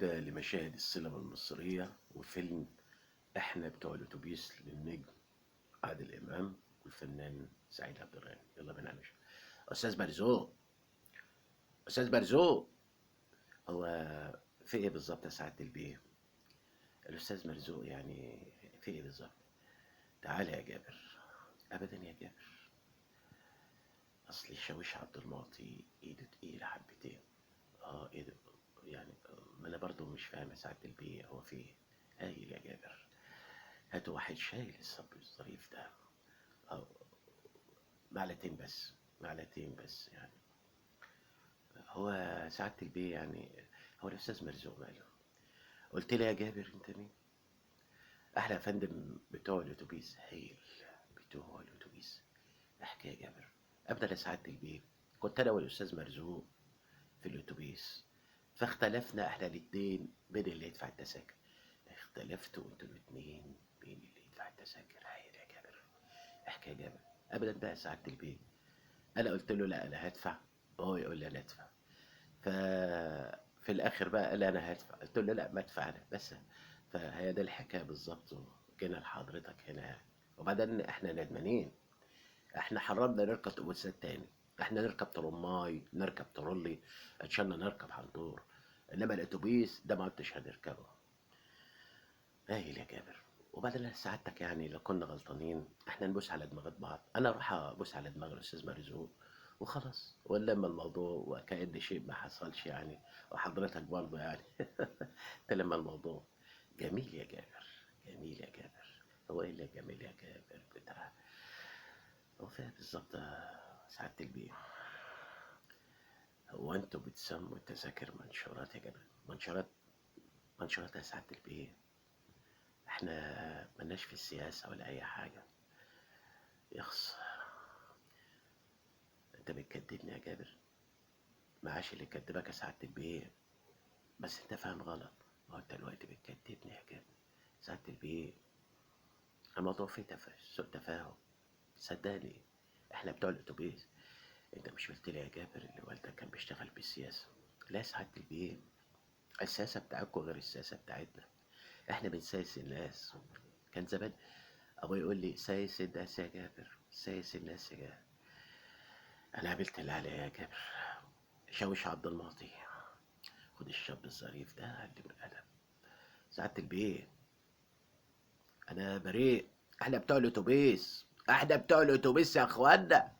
عودة لمشاهد السينما المصرية وفيلم احنا بتوع الاتوبيس للنجم عادل امام والفنان سعيد عبد الغني. يلا بينا يا باشا. استاذ مرزوق، استاذ مرزوق، هو في ايه بالظبط يا سعاده البيه؟ الاستاذ مرزوق يعني في ايه بالظبط؟ تعالى يا جابر. ابدا يا جابر، اصل الشاويش عبد المعطي ايده تقيله حبتين. ايده يعني. ما انا برضو مش فاهم يا سعاده البيه، هو في ايه؟ هايل يا جابر. هاتوا واحد شايل الصبي الظريف ده. أو معلقتين بس، معلقتين بس يعني. هو سعادة البيه يعني، هو الأستاذ مرزوق ماله؟ قلت لي يا جابر أنت مين؟ أحلى يا فندم بتوع الأتوبيس هايل. بتوع الأتوبيس. احكي يا جابر. أبدأ يا سعادة البيه. كنت أنا والأستاذ مرزوق في الأتوبيس، فاختلفنا احنا الاتنين بين اللي يدفع التذاكر. اختلفتوا انتوا الاتنين بين اللي يدفع التذاكر. هايل يا جابر. احكي يا جابر. ابدا بقى يا سعاده البيه. انا قلت له لا انا هدفع، وهو يقول لي انا ادفع. ففي الاخر بقى قال لي انا هدفع، قلت له لا ما ادفع انا بس. فهي دي الحكايه بالظبط، وجينا لحضرتك هنا يعني. وبعدين احنا ندمانين، احنا حرمنا نركب اتوبيسات تاني. احنا نركب ترماي، نركب ترولي، عشان نركب حنطور، انما الاتوبيس ده ما عدتش هنركبه. هايل يا جابر. وبعدين سعادتك يعني لو كنا غلطانين احنا نبوس على دماغ بعض، انا اروح ابوس على دماغ الاستاذ مرزوق وخلاص، ونلم الموضوع وكأن شيء ما حصلش يعني. وحضرتك برضه يعني تلم الموضوع. جميل يا جابر، جميل يا جابر. هو ايه اللي جميل يا جابر بتاع؟ هو فيها بالظبط سعادة البيه. هو انتوا بتسموا التذاكر منشورات يا جابر؟ منشورات؟ منشورات يا سعادة البيه؟ احنا ملناش في السياسة ولا اي حاجة. يخص. انت بتكدبني يا جابر. معاش اللي يكدبك يا سعادة البيه، بس انت فاهم غلط. ما هو انت دلوقتي بتكدبني يا جابر. سعادة البيه، الموضوع فيه سوء تفاهم. صدقني، احنا بتوع الاتوبيس. انت مش قلت لي يا جابر اللي والدك كان بيشتغل بالسياسة؟ لا يا سعادة البيه، السياسة بتاعتكم غير السياسة بتاعتنا. احنا بنسايس الناس. كان زمان ابوي يقول لي سايس الناس يا جابر، سايس الناس يا جابر. انا قابلت اللي عليا يا جابر. شاوش عبد المعطي، خد الشاب الظريف ده اللي بالقلم. سعادة البيه، انا بريء. احنا بتوع الاتوبيس، احنا بتوع الاتوبيس يا اخوانا.